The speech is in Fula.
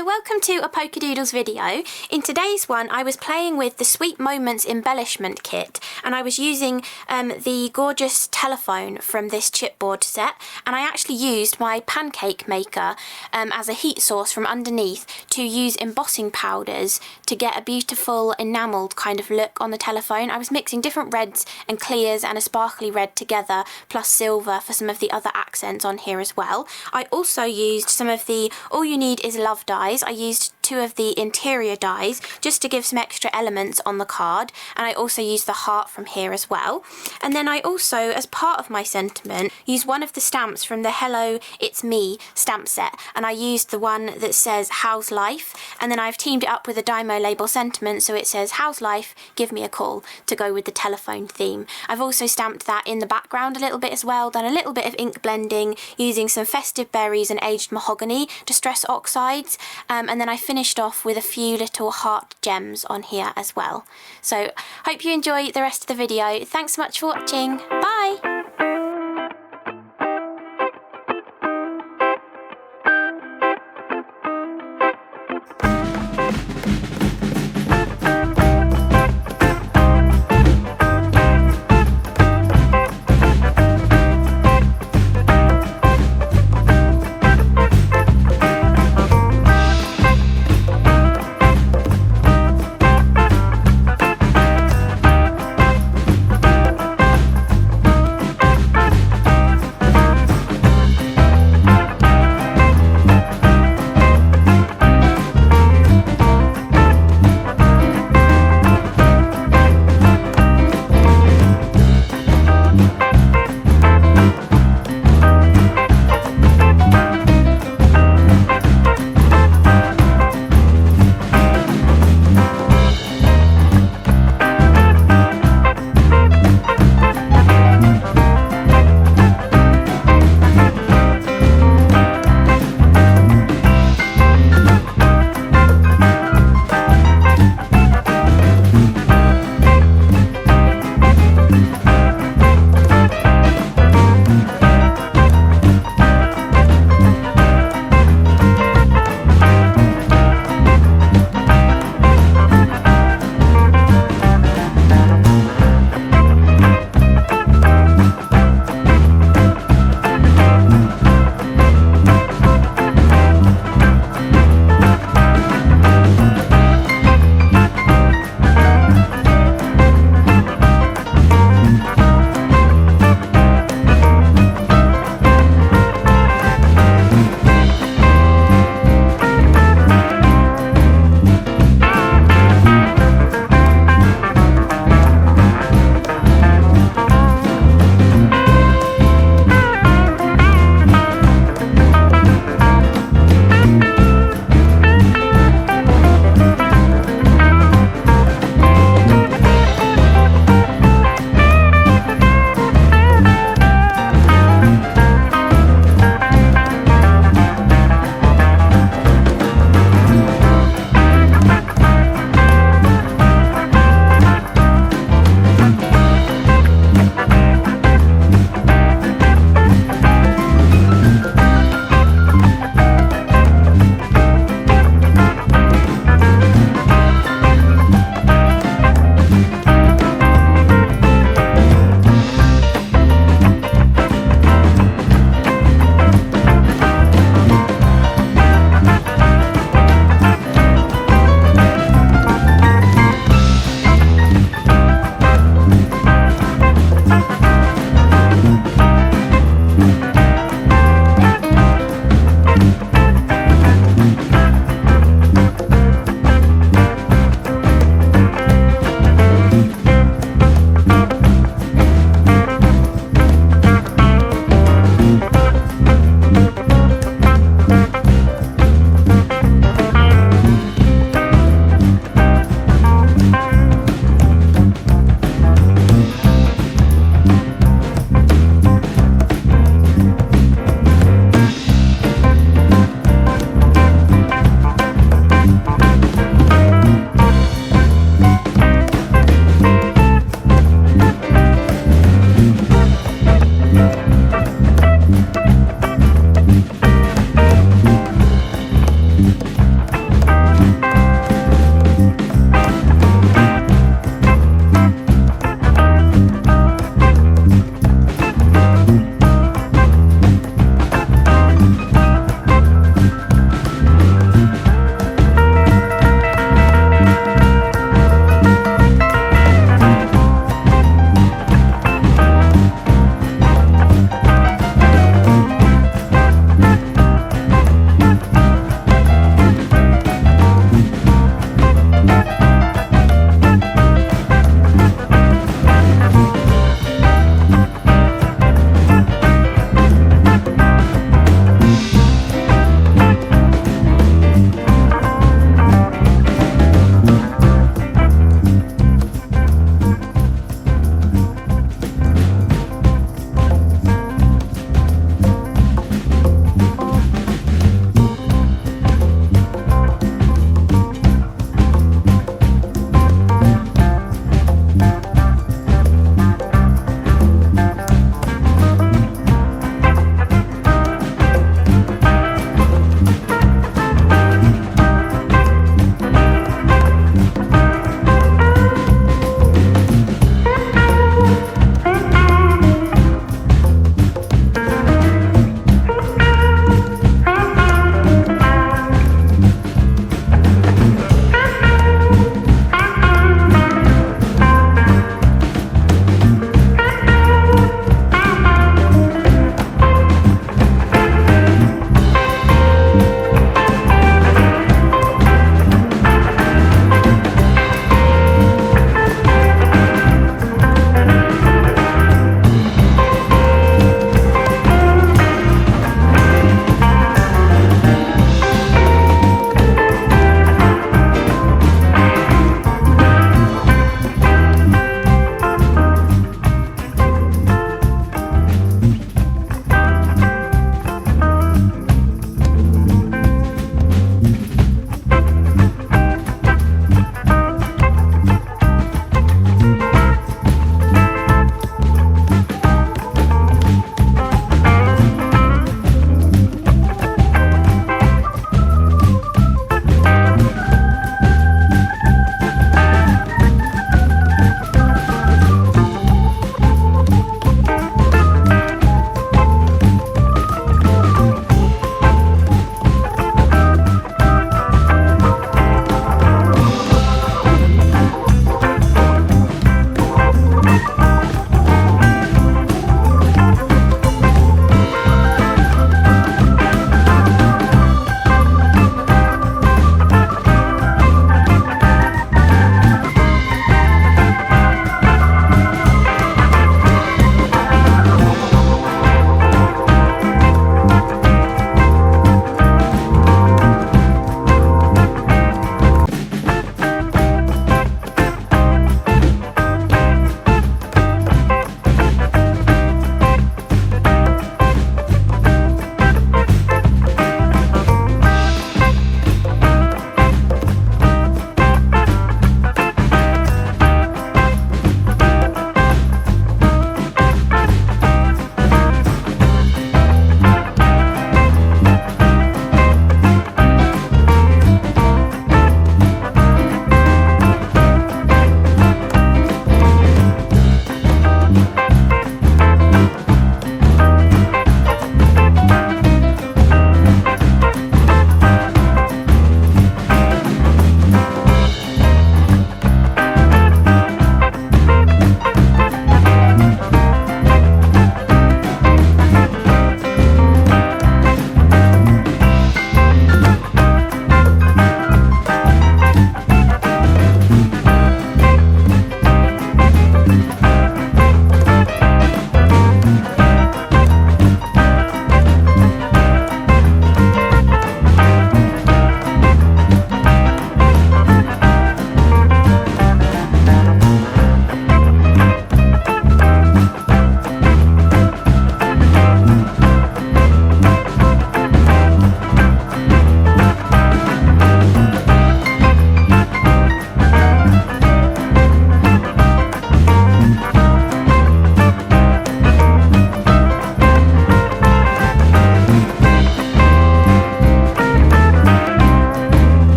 So welcome to a Polkadoodles video. In today's one I was playing with the Sweet Moments embellishment kit and I was using the gorgeous telephone from this chipboard set, and I actually used my Pancake Maker as a heat source from underneath to use embossing powders to get a beautiful enamelled kind of look on the telephone. I was mixing different reds and clears and a sparkly red together plus silver for some of the other accents on here as well. I also used some of the All You Need Is Love dies. I used 2 of the interior dies just to give some extra elements on the card, and I also used the heart from here as well. And then I also, as part of my sentiment, used one of the stamps from the Hello It's Me stamp set, and I used the one that says How's Life, and then I've teamed it up with a Dymo label sentiment so it says How's Life, give me a call, to go with the telephone theme. I've also stamped that in the background a little bit as well, done a little bit of ink blending using some Festive berries and aged mahogany Distress Oxides, and then I finished off with a few little heart gems on here as well. So hope you enjoy the rest of the video. Thanks so much for watching. Bye!